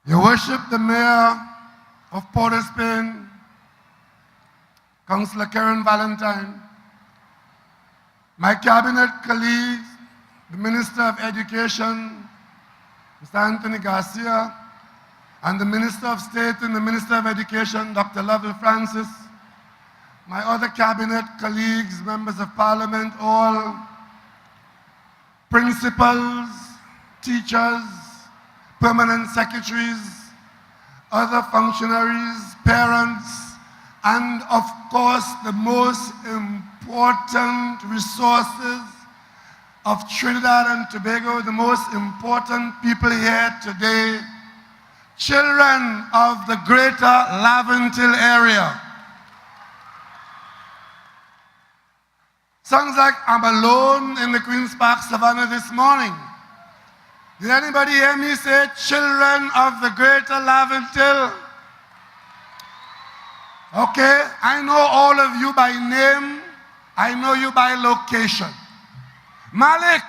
Your Worship, the Mayor of Port of Spain, Councillor Karen Valentine, my cabinet colleagues, the Minister of Education, Mr. Anthony Garcia, and the Minister of State and the Minister of Education, Dr. Lovell Francis, my other cabinet colleagues, members of Parliament, all principals, teachers, permanent secretaries, other functionaries, parents, and of course the most important resources of Trinidad and Tobago, the most important people here today, children of the greater Laventille area. Sounds like I'm alone in the Queen's Park Savannah this morning. Did anybody hear me say children of the greater Laventille? Okay, I know all of you by name. I know you by location. Malik.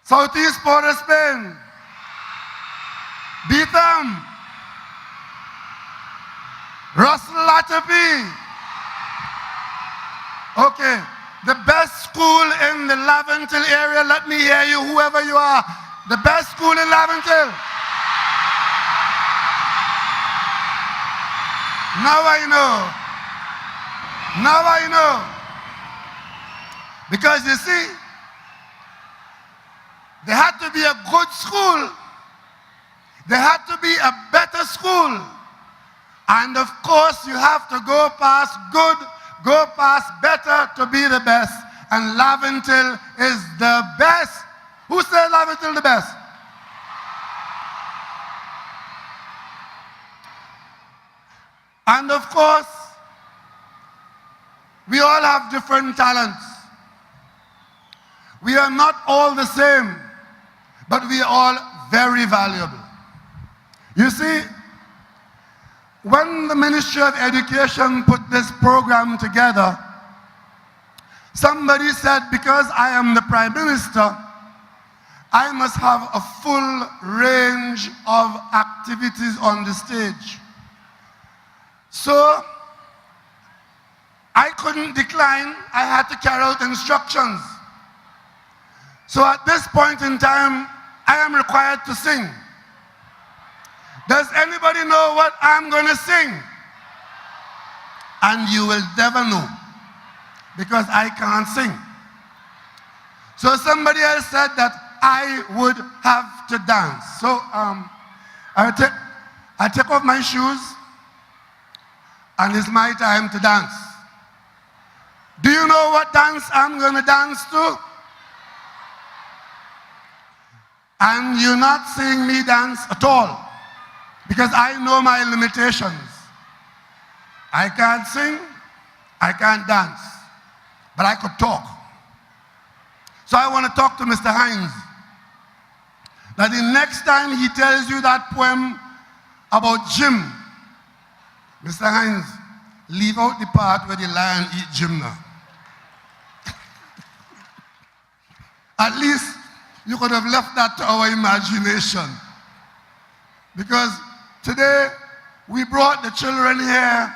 Southeast Port of Spain. Beetham. Russell Latapy. Okay, the best school in the Laventille area, let me hear you, whoever you are. The best school in Laventille. Now I know. Now I know. Because you see, there had to be a good school. There had to be a better school. And of course, you have to go past good, go past better to be the best. And Laventille is the best. Who said Laventille the best? And of course, we all have different talents. We are not all the same, but we are all very valuable. You see, when the Ministry of Education put this program together, somebody said, because I am the Prime Minister, I must have a full range of activities on the stage. So, I couldn't decline, I had to carry out instructions. So at this point in time, I am required to sing. Does anybody know what I'm going to sing? And you will never know, because I can't sing. So somebody else said that I would have to dance. So I take off my shoes, and it's my time to dance. Do you know what dance I'm going to dance to? And you're not seeing me dance at all, because I know my limitations. I can't sing, I can't dance, but I could talk. So I want to talk to Mr. Hines, that the next time he tells you that poem about Jim, Mr. Hines, leave out the part where the lion eat Jim now. At least you could have left that to our imagination. Because today we brought the children here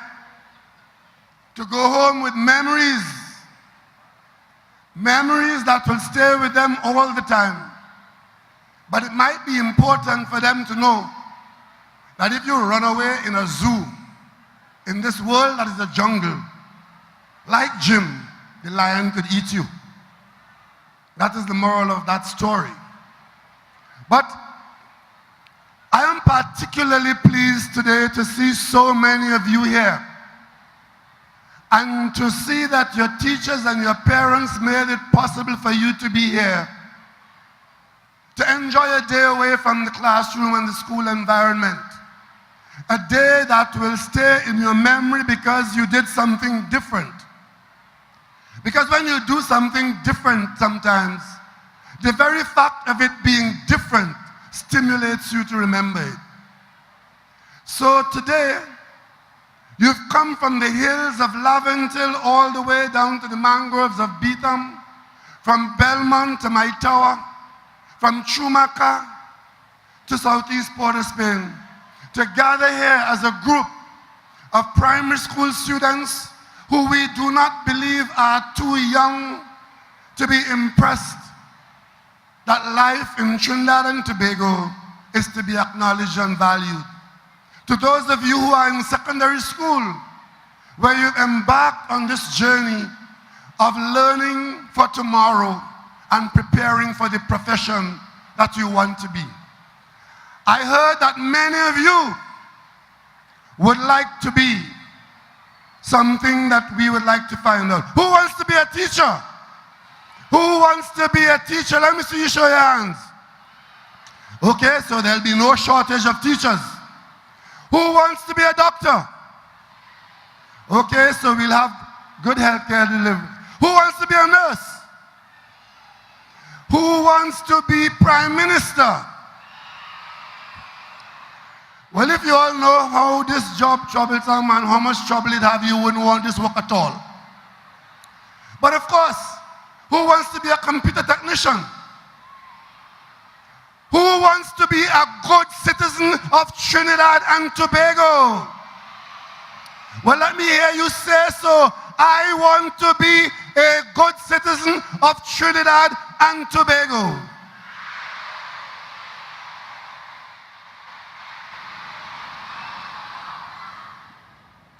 to go home with memories. Memories that will stay with them all the time. But it might be important for them to know that if you run away in a zoo, in this world that is a jungle, like Jim, the lion could eat you. That is the moral of that story. But I am particularly pleased today to see so many of you here, and to see that your teachers and your parents made it possible for you to be here, to enjoy a day away from the classroom and the school environment. A day that will stay in your memory because you did something different. Because when you do something different sometimes, the very fact of it being different stimulates you to remember it. So today, you've come from the hills of Laventille all the way down to the mangroves of Beetham, from Belmont to my tower, from Chumaca to Southeast Port-of-Spain to gather here as a group of primary school students who we do not believe are too young to be impressed that life in Trinidad and Tobago is to be acknowledged and valued. To those of you who are in secondary school, where you've embarked on this journey of learning for tomorrow and preparing for the profession that you want to be. I heard that many of you would like to be something that we would like to find out. Who wants to be a teacher? Who wants to be a teacher? Let me see you show your hands. Okay, so there'll be no shortage of teachers. Who wants to be a doctor? Okay, so we'll have good healthcare delivery. Who wants to be a nurse? Who wants to be prime minister? Well, if you all know how this job troublesome and how much trouble it have, you wouldn't want this work at all. But of course, who wants to be a computer technician? Who wants to be a good citizen of Trinidad and Tobago? Well, let me hear you say so. I want to be a good citizen of Trinidad and Tobago.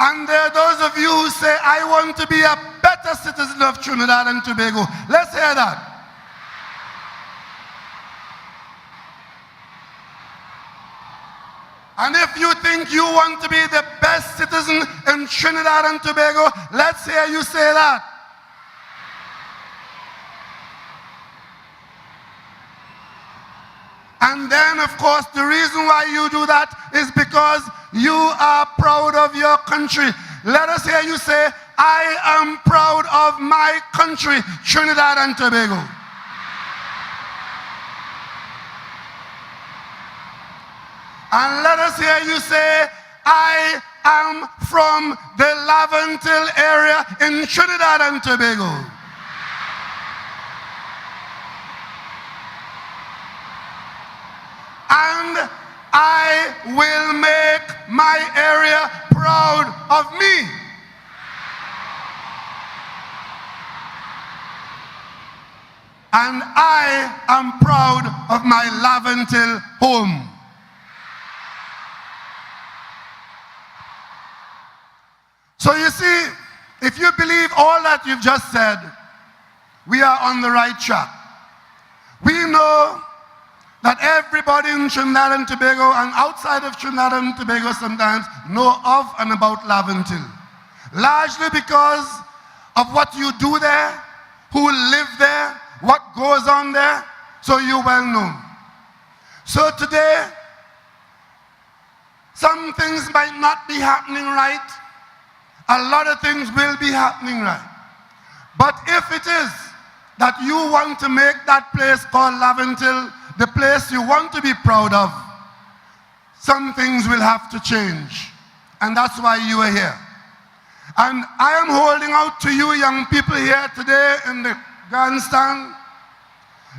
And there are those of you who say, I want to be a better citizen of Trinidad and Tobago. Let's hear that. And if you think you want to be the best citizen in Trinidad and Tobago, let's hear you say that. And then, of course, the reason why you do that is because you are proud of your country. Let us hear you say, I am proud of my country, Trinidad and Tobago. And let us hear you say, I am from the Laventille area in Trinidad and Tobago. And I will make my area proud of me. And I am proud of my Laventille home. So you see, if you believe all that you've just said, we are on the right track. We know that everybody in Trinidad and Tobago and outside of Trinidad and Tobago sometimes know of and about Laventille. Largely because of what you do there, who live there, what goes on there, so you're well known. So today, some things might not be happening right. A lot of things will be happening right. But if it is that you want to make that place called Laventille the place you want to be proud of, some things will have to change. And that's why you are here. And I am holding out to you young people here today in the grandstand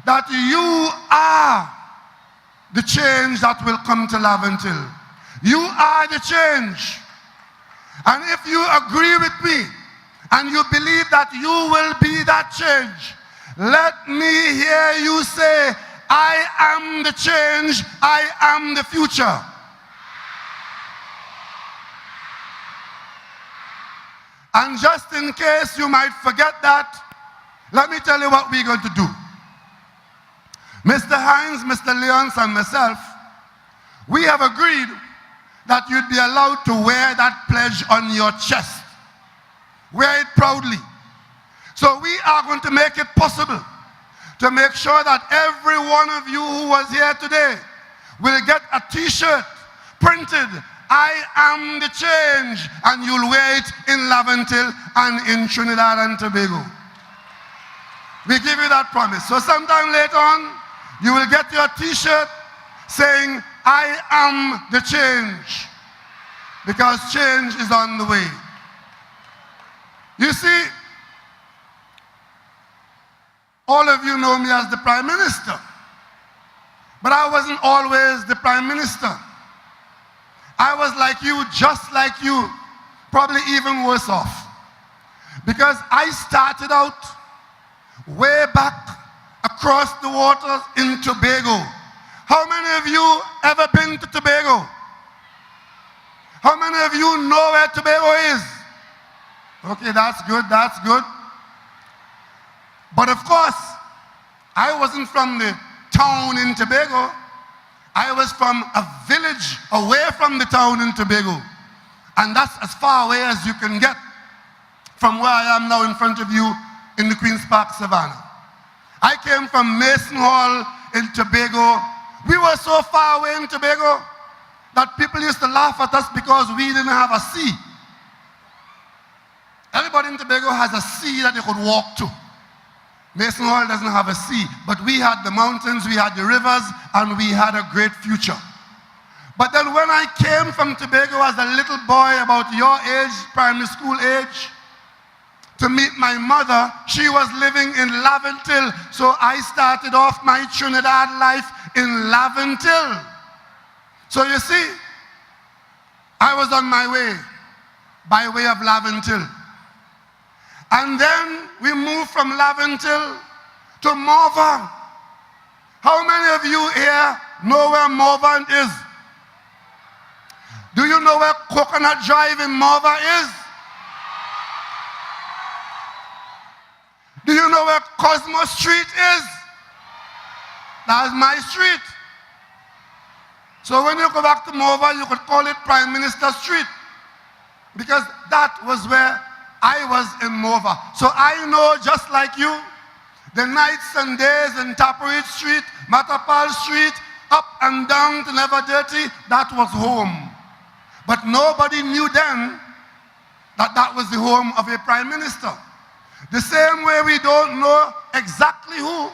that you are the change that will come to Laventille. You are the change. And if you agree with me and you believe that you will be that change, let me hear you say, I am the change, I am the future. And just in case you might forget that, let me tell you what we're going to do. Mr. Hines, Mr. Leons, and myself, we have agreed that you'd be allowed to wear that pledge on your chest. Wear it proudly. So we are going to make it possible to make sure that every one of you who was here today will get a t-shirt printed, I am the change, and you'll wear it in Laventille and in Trinidad and Tobago. We give you that promise. So sometime later on, you will get your t-shirt saying, I am the change, because change is on the way. You see, all of you know me as the Prime Minister. But I wasn't always the prime minister. I was like you, just like you, probably even worse off. Because I started out way back across the waters in Tobago. How many of you ever been to Tobago? How many of you know where Tobago is? Okay, that's good, that's good. But of course, I wasn't from the town in Tobago. I was from a village away from the town in Tobago. And that's as far away as you can get from where I am now in front of you in the Queen's Park Savannah. I came from Mason Hall in Tobago. We were so far away in Tobago that people used to laugh at us because we didn't have a sea. Everybody in Tobago has a sea that they could walk to. Mason Hall doesn't have a sea, but we had the mountains, we had the rivers, and we had a great future. But then when I came from Tobago as a little boy about your age, primary school age, to meet my mother, she was living in Laventille, so I started off my Trinidad life in Laventille. So you see, I was on my way, by way of Laventille. And then we moved from Laventille to Morvant. How many of you here know where Morvant is? Do you know where Coconut Drive in Morvant is? Do you know where Cosmo Street is? That's my street. So when you go back to Morvant, you could call it Prime Minister Street, because that was where I was in Morvant. So I know, just like you, the nights and days in Tappery Street, Matapal Street, up and down to Never Dirty, that was home. But nobody knew then that that was the home of a prime minister. The same way we don't know exactly who,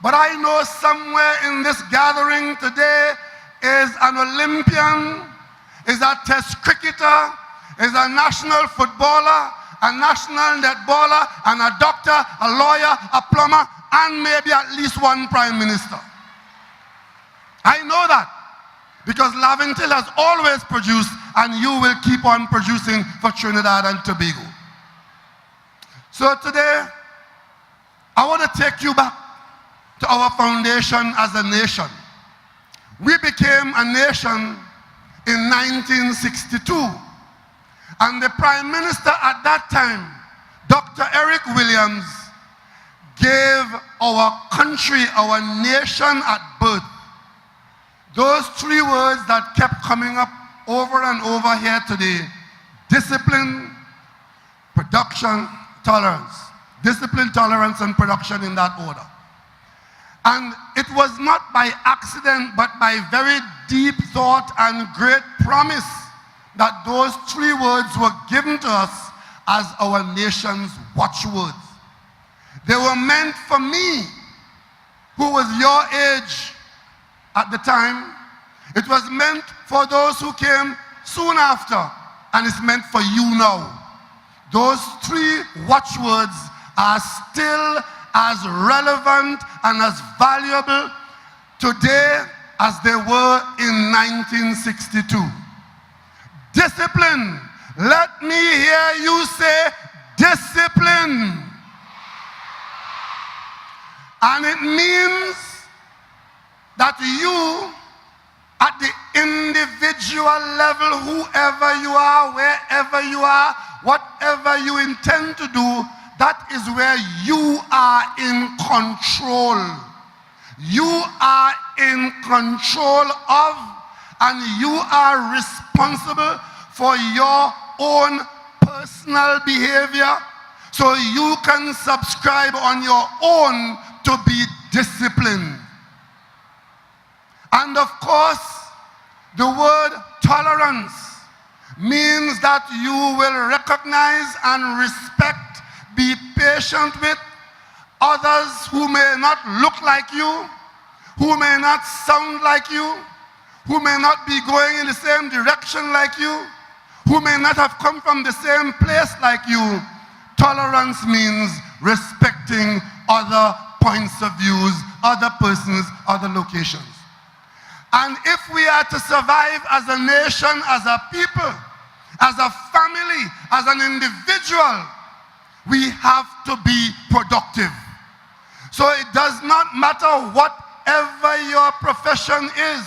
but I know somewhere in this gathering today is an Olympian, is a test cricketer, is a national footballer, a national netballer, and a doctor, a lawyer, a plumber, and maybe at least one prime minister. I know that because Laventille has always produced, and you will keep on producing for Trinidad and Tobago. So today, I want to take you back to our foundation as a nation. We became a nation in 1962. And the Prime Minister at that time, Dr. Eric Williams, gave our country, our nation at birth, those three words that kept coming up over and over here today: discipline, production, tolerance. Discipline, tolerance, and production, in that order. And it was not by accident, but by very deep thought and great promise that those three words were given to us as our nation's watchwords. They were meant for me, who was your age at the time. It was meant for those who came soon after, and it's meant for you now. Those three watchwords are still as relevant and as valuable today as they were in 1962. Discipline. Let me hear you say discipline. And it means that you, at the individual level, whoever you are, wherever you are, whatever you intend to do, that is where you are in control. You are in control of, and you are responsible for your own personal behavior, so you can subscribe on your own to be disciplined. And of course, the word tolerance means that you will recognize and respect, be patient with others who may not look like you, who may not sound like you, who may not be going in the same direction like you, who may not have come from the same place like you. Tolerance means respecting other points of views, other persons, other locations. And if we are to survive as a nation, as a people, as a family, as an individual, we have to be productive. So it does not matter whatever your profession is,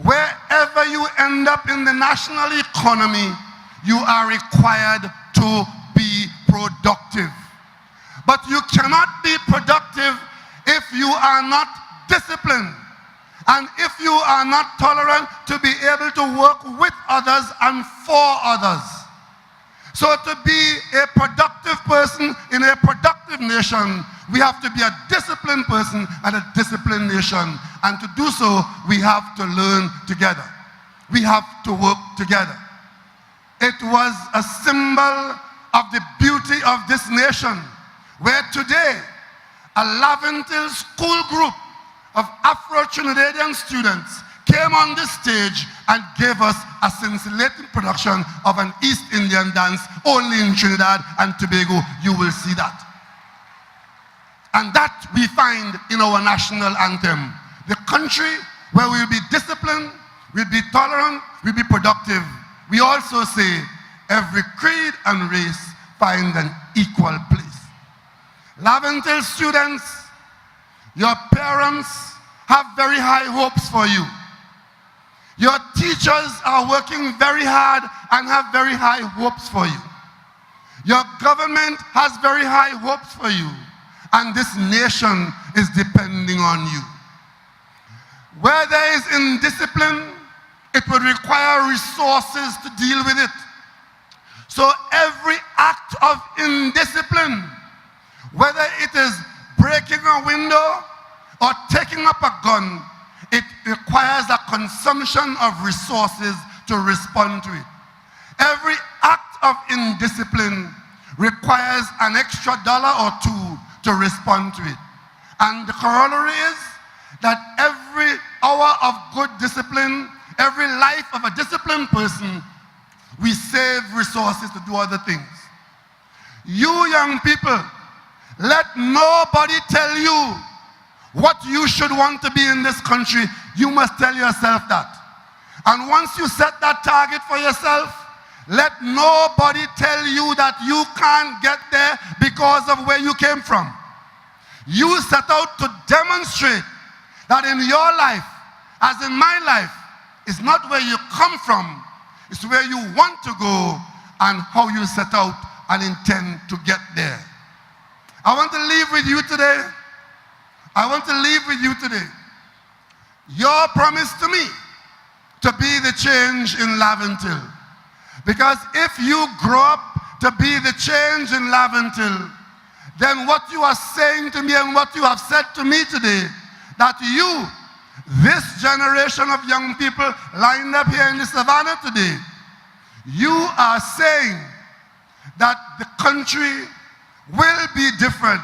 wherever you end up in the national economy, you are required to be productive. But you cannot be productive if you are not disciplined, and if you are not tolerant to be able to work with others and for others. So to be a productive person in a productive nation, we have to be a disciplined person and a disciplined nation. And to do so, we have to learn together. We have to work together. It was a symbol of the beauty of this nation, where today, a Laventille school group of Afro-Trinidadian students came on the stage and gave us a scintillating production of an East Indian dance. Only in Trinidad and Tobago you will see that. And that we find in our national anthem. The country where we'll be disciplined, we'll be tolerant, we'll be productive. We also say, every creed and race find an equal place. Laventille students, your parents have very high hopes for you. Your teachers are working very hard and have very high hopes for you. Your government has very high hopes for you. And this nation is depending on you. Where there is indiscipline, it would require resources to deal with it. So every act of indiscipline, whether it is breaking a window or taking up a gun, it requires a consumption of resources to respond to it. Every act of indiscipline requires an extra dollar or two to respond to it. And the corollary is that every hour of good discipline, every life of a disciplined person, we save resources to do other things. You young people, let nobody tell you what you should want to be in this country. You must tell yourself that. And once you set that target for yourself, let nobody tell you that you can't get there because of where you came from. You set out to demonstrate that in your life, as in my life, it's not where you come from, it's where you want to go and how you set out and intend to get there. I want to leave with you today. Your promise to me to be the change in Laventille. Because if you grow up to be the change in Laventille, then what you are saying to me and what you have said to me today, that you, this generation of young people lined up here in the Savannah today, you are saying that the country will be different.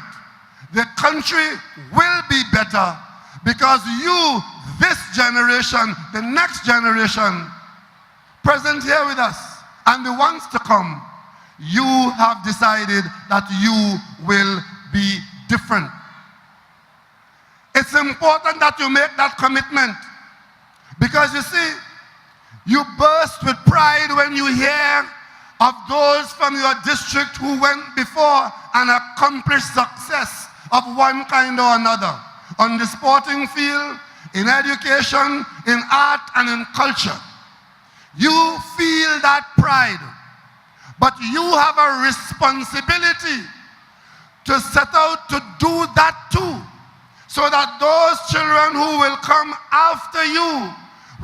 The country will be better because you, this generation, the next generation, present here with us, and the ones to come, you have decided that you will be different. It's important that you make that commitment because you see, you burst with pride when you hear of those from your district who went before and accomplished success of one kind or another, on the sporting field, in education, in art, and in culture. You feel that pride, but you have a responsibility to set out to do that too, so that those children who will come after you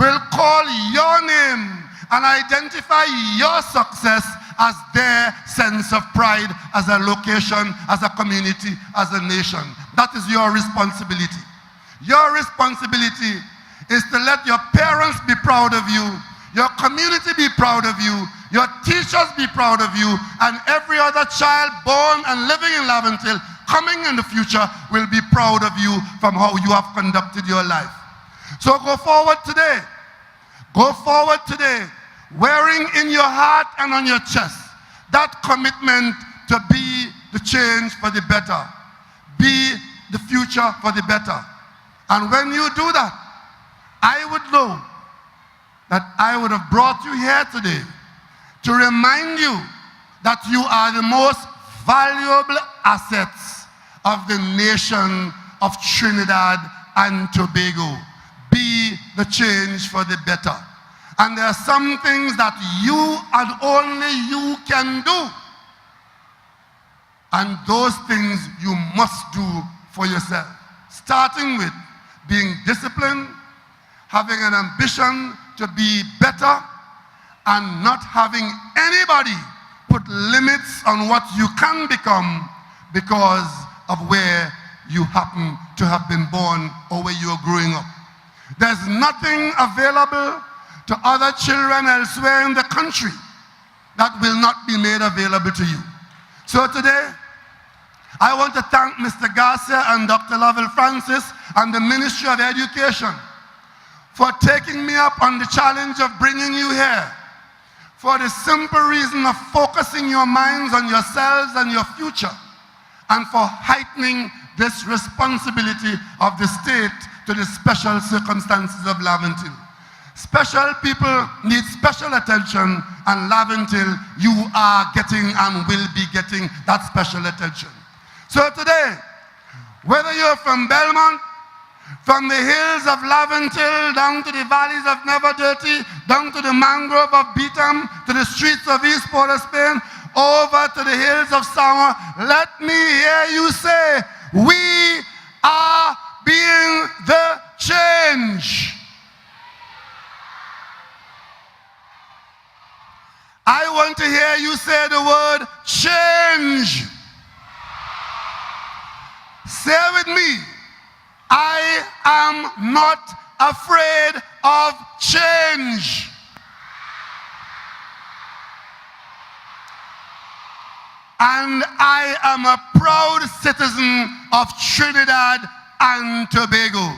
will call your name and identify your success as their sense of pride, as a location, as a community, as a nation. That is your responsibility. Your responsibility is to let your parents be proud of you, your community be proud of you, your teachers be proud of you, and every other child born and living in Laventille coming in the future will be proud of you from how you have conducted your life. So go forward today. Go forward today, wearing in your heart and on your chest that commitment to be the change for the better, be the future for the better. And when you do that, I would know that I would have brought you here today to remind you that you are the most valuable assets of the nation of Trinidad and Tobago. Be the change for the better. And there are some things that you and only you can do. And those things you must do for yourself. Starting with being disciplined, having an ambition to be better, and not having anybody put limits on what you can become because of where you happen to have been born or where you are growing up. There's nothing available to other children elsewhere in the country that will not be made available to you. So today, I want to thank Mr. Garcia and Dr. Lovell Francis and the Ministry of Education for taking me up on the challenge of bringing you here, for the simple reason of focusing your minds on yourselves and your future, and for heightening this responsibility of the state to the special circumstances of Laventille. Special people need special attention, and Laventille, you are getting and will be getting that special attention. So today, whether you're from Belmont, from the hills of Laventille, down to the valleys of Never Dirty, down to the mangrove of Beetham, to the streets of East Port of Spain, over to the hills of Summer, let me hear you say, we are being the change. I want to hear you say the word change. Say with me, I am not afraid of change. And I am a proud citizen of Trinidad and Tobago.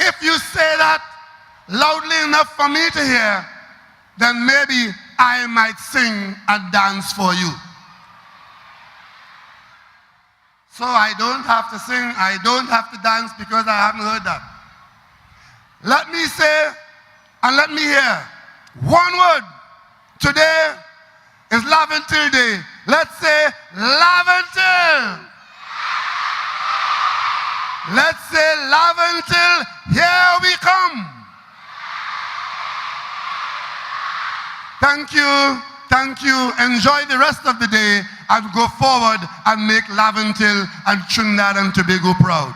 If you say that loudly enough for me to hear, then maybe I might sing and dance for you. So I don't have to sing, I don't have to dance because I haven't heard that. Let me say and let me hear one word. Today is Laventille Day. Let's say Laventille. Let's say Laventille, here we come. Thank you, thank you. Enjoy the rest of the day and go forward and make Laventille and Trinidad and Tobago proud.